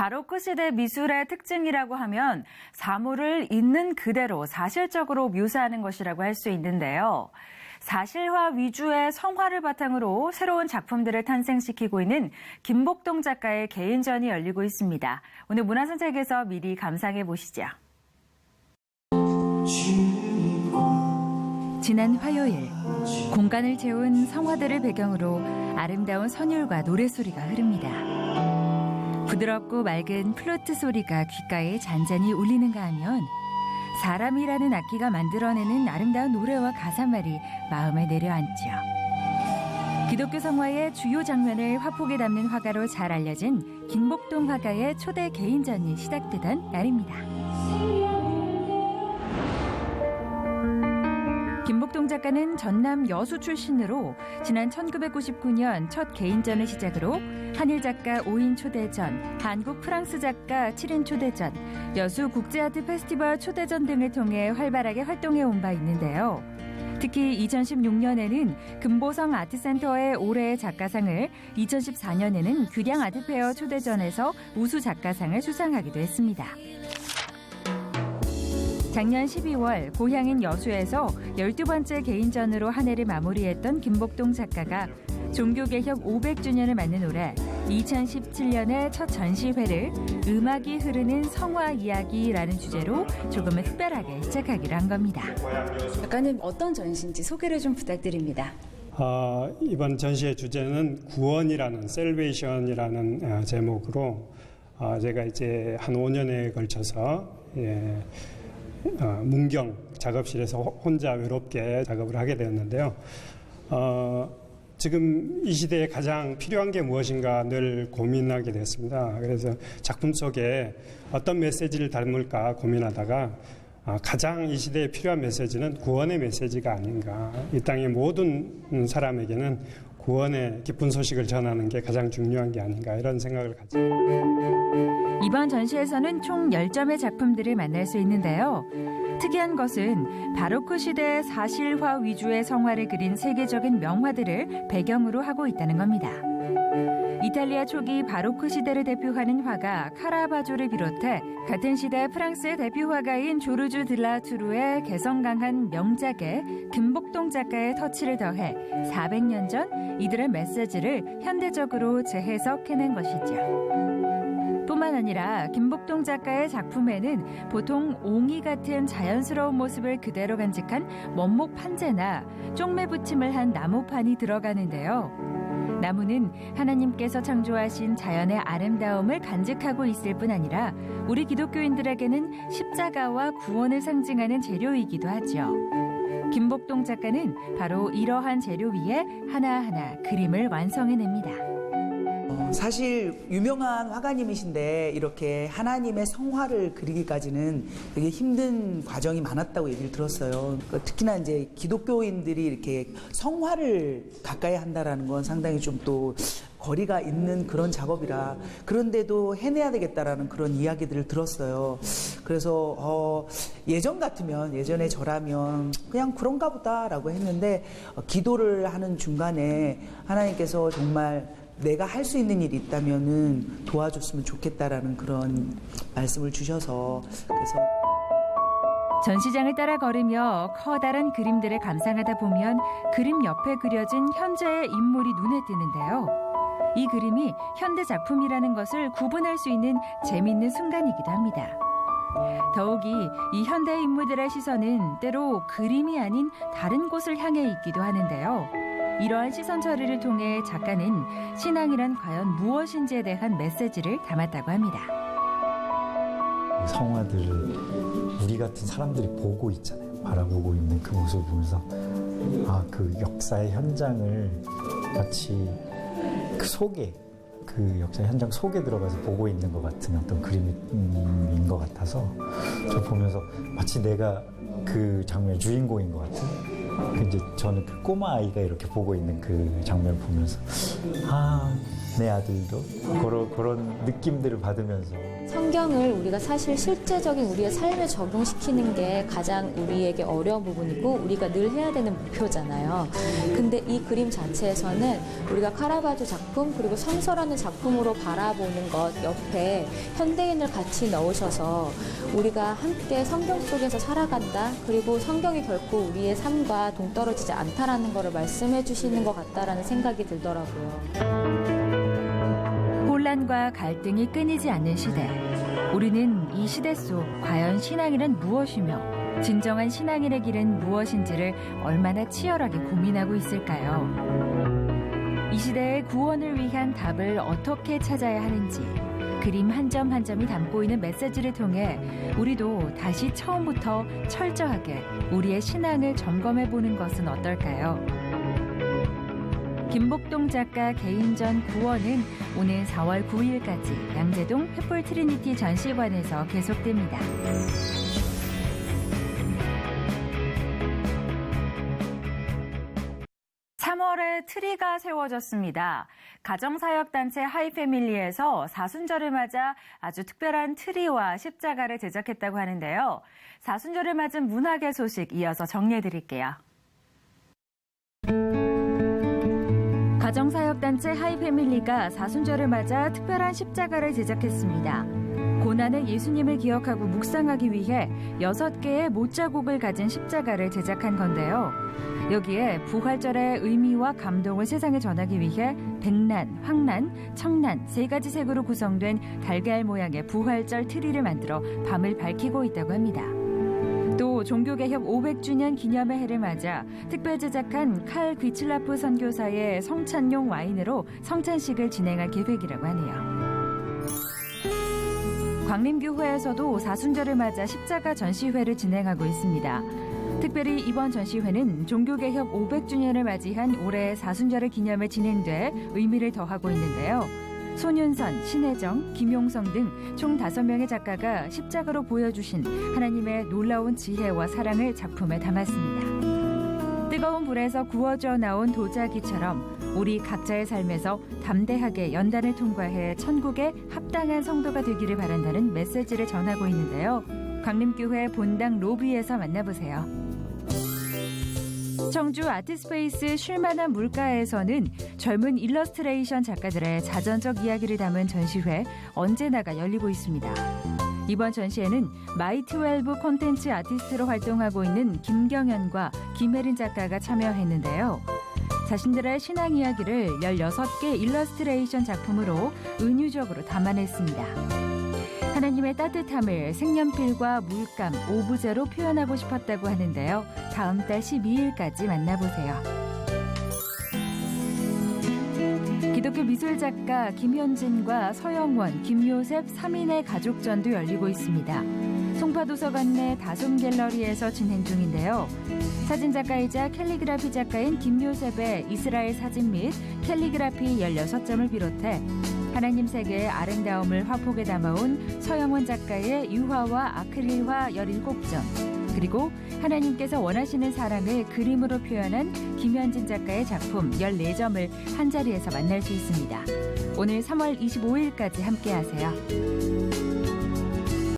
바로크 시대 미술의 특징이라고 하면 사물을 있는 그대로 사실적으로 묘사하는 것이라고 할 수 있는데요. 사실화 위주의 성화를 바탕으로 새로운 작품들을 탄생시키고 있는 김복동 작가의 개인전이 열리고 있습니다. 오늘 문화선택에서 미리 감상해 보시죠. 지난 화요일, 공간을 채운 성화들을 배경으로 아름다운 선율과 노래소리가 흐릅니다. 부드럽고 맑은 플루트 소리가 귓가에 잔잔히 울리는가 하면 사람이라는 악기가 만들어내는 아름다운 노래와 가사말이 마음에 내려앉죠. 기독교 성화의 주요 장면을 화폭에 담는 화가로 잘 알려진 김복동 화가의 초대 개인전이 시작되던 날입니다. 김복동 작가는 전남 여수 출신으로 지난 1999년 첫 개인전을 시작으로 한일 작가 5인 초대전, 한국 프랑스 작가 7인 초대전, 여수 국제아트 페스티벌 초대전 등을 통해 활발하게 활동해 온 바 있는데요. 특히 2016년에는 금보성 아트센터의 올해의 작가상을, 2014년에는 규량 아트페어 초대전에서 우수 작가상을 수상하기도 했습니다. 작년 12월 고향인 여수에서 12번째 개인전으로 한 해를 마무리했던 김복동 작가가 종교개혁 500주년을 맞는 올해 2017년의 첫 전시회를 음악이 흐르는 성화 이야기라는 주제로 조금은 특별하게 시작하기로 한 겁니다. 작가님 어떤 전시인지 소개를 좀 부탁드립니다. 이번 전시의 주제는 구원이라는 셀베이션이라는 제목으로 제가 이제 한 5년에 걸쳐서 문경 작업실에서 혼자 외롭게 작업을 하게 되었는데요. 지금 이 시대에 가장 필요한 게 무엇인가 늘 고민하게 됐습니다. 그래서 작품 속에 어떤 메시지를 담을까 고민하다가 가장 이 시대에 필요한 메시지는 구원의 메시지가 아닌가. 이 땅의 모든 사람에게는 구원의 기쁜 소식을 전하는 게 가장 중요한 게 아닌가, 이런 생각을 가지고. 이번 전시에서는 총 10점의 작품들을 만날 수 있는데요. 특이한 것은 바로크 시대의 사실화 위주의 성화를 그린 세계적인 명화들을 배경으로 하고 있다는 겁니다. 이탈리아 초기 바로크 시대를 대표하는 화가 카라바조를 비롯해 같은 시대 프랑스의 대표 화가인 조르주 들라투르의 개성 강한 명작에 김복동 작가의 터치를 더해 400년 전 이들의 메시지를 현대적으로 재해석해낸 것이죠. 뿐만 아니라 김복동 작가의 작품에는 보통 옹이 같은 자연스러운 모습을 그대로 간직한 원목 판재나 쪽매 붙임을 한 나무판이 들어가는데요. 나무는 하나님께서 창조하신 자연의 아름다움을 간직하고 있을 뿐 아니라 우리 기독교인들에게는 십자가와 구원을 상징하는 재료이기도 하죠. 김복동 작가는 바로 이러한 재료 위에 하나하나 그림을 완성해냅니다. 사실 유명한 화가님이신데 이렇게 하나님의 성화를 그리기까지는 되게 힘든 과정이 많았다고 얘기를 들었어요. 특히나 이제 기독교인들이 이렇게 성화를 가까이 한다라는 건 상당히 좀 또 거리가 있는 그런 작업이라, 그런데도 해내야 되겠다라는 그런 이야기들을 들었어요. 그래서 예전에 저라면 그냥 그런가 보다라고 했는데 기도를 하는 중간에 하나님께서 정말 내가 할 수 있는 일이 있다면은 도와줬으면 좋겠다라는 그런 말씀을 주셔서, 그래서 전시장을 따라 걸으며 커다란 그림들을 감상하다 보면 그림 옆에 그려진 현재의 인물이 눈에 띄는데요. 이 그림이 현대 작품이라는 것을 구분할 수 있는 재미있는 순간이기도 합니다. 더욱이 이 현대 인물들의 시선은 때로 그림이 아닌 다른 곳을 향해 있기도 하는데요. 이러한 시선 처리를 통해 작가는 신앙이란 과연 무엇인지에 대한 메시지를 담았다고 합니다. 성화들을 우리 같은 사람들이 보고 있잖아요. 바라보고 있는 그 모습을 보면서 그 역사의 현장을 마치 그 역사의 현장 속에 들어가서 보고 있는 것 같은 어떤 그림인 것 같아서 저 보면서 마치 내가 그 장면의 주인공인 것 같은, 이제 저는 그 꼬마 아이가 이렇게 보고 있는 그 장면을 보면서 내 아들도 그런 느낌들을 받으면서 성경을 우리가 사실 실제적인 우리의 삶에 적용시키는 게 가장 우리에게 어려운 부분이고 우리가 늘 해야 되는 목표잖아요. 근데 이 그림 자체에서는 우리가 카라바조 작품 그리고 성서라는 작품으로 바라보는 것 옆에 현대인을 같이 넣으셔서 우리가 함께 성경 속에서 살아간다. 그리고 성경이 결코 우리의 삶과 동떨어지지 않다라는 것을 말씀해 주시는 것 같다라는 생각이 들더라고요. 혼란과 갈등이 끊이지 않는 시대. 우리는 이 시대 속 과연 신앙이란 무엇이며 진정한 신앙인의 길은 무엇인지를 얼마나 치열하게 고민하고 있을까요? 이 시대의 구원을 위한 답을 어떻게 찾아야 하는지 그림 한 점 한 점이 담고 있는 메시지를 통해 우리도 다시 처음부터 철저하게 우리의 신앙을 점검해 보는 것은 어떨까요? 김복동 작가 개인전 9원은 오는 4월 9일까지 양재동 횃불 트리니티 전시관에서 계속됩니다. 3월에 트리가 세워졌습니다. 가정사역단체 하이패밀리에서 사순절을 맞아 아주 특별한 트리와 십자가를 제작했다고 하는데요. 사순절을 맞은 문학의 소식 이어서 정리해드릴게요. 가정사역단체 하이패밀리가 사순절을 맞아 특별한 십자가를 제작했습니다. 고난의 예수님을 기억하고 묵상하기 위해 6개의 못자국을 가진 십자가를 제작한 건데요. 여기에 부활절의 의미와 감동을 세상에 전하기 위해 백난, 황난, 청난 3가지 색으로 구성된 달걀 모양의 부활절 트리를 만들어 밤을 밝히고 있다고 합니다. 또 종교개혁 500주년 기념의 해를 맞아 특별 제작한 칼 귀칠라프 선교사의 성찬용 와인으로 성찬식을 진행할 계획이라고 하네요. 광림교회에서도 사순절을 맞아 십자가 전시회를 진행하고 있습니다. 특별히 이번 전시회는 종교개혁 500주년을 맞이한 올해 사순절을 기념해 진행돼 의미를 더하고 있는데요. 손윤선, 신혜정, 김용성 등 총 5명의 작가가 십자가로 보여주신 하나님의 놀라운 지혜와 사랑을 작품에 담았습니다. 뜨거운 불에서 구워져 나온 도자기처럼 우리 각자의 삶에서 담대하게 연단을 통과해 천국에 합당한 성도가 되기를 바란다는 메시지를 전하고 있는데요. 광림교회 본당 로비에서 만나보세요. 청주 아트스페이스 쉴만한 물가에서는 젊은 일러스트레이션 작가들의 자전적 이야기를 담은 전시회 언제나가 열리고 있습니다. 이번 전시회는 마이12 콘텐츠 아티스트로 활동하고 있는 김경현과 김혜린 작가가 참여했는데요. 자신들의 신앙 이야기를 16개 일러스트레이션 작품으로 은유적으로 담아냈습니다. 하나님의 따뜻함을 색연필과 물감, 오브제로 표현하고 싶었다고 하는데요. 다음 달 12일까지 만나보세요. 기독교 미술작가 김현진과 서영원, 김요셉 3인의 가족전도 열리고 있습니다. 송파도서관 내 다솜갤러리에서 진행 중인데요. 사진작가이자 캘리그라피 작가인 김요셉의 이스라엘 사진 및 캘리그라피 16점을 비롯해 하나님 세계의 아름다움을 화폭에 담아온 서영원 작가의 유화와 아크릴화 17점, 그리고 하나님께서 원하시는 사랑을 그림으로 표현한 김현진 작가의 작품 14점을 한자리에서 만날 수 있습니다. 오늘 3월 25일까지 함께하세요.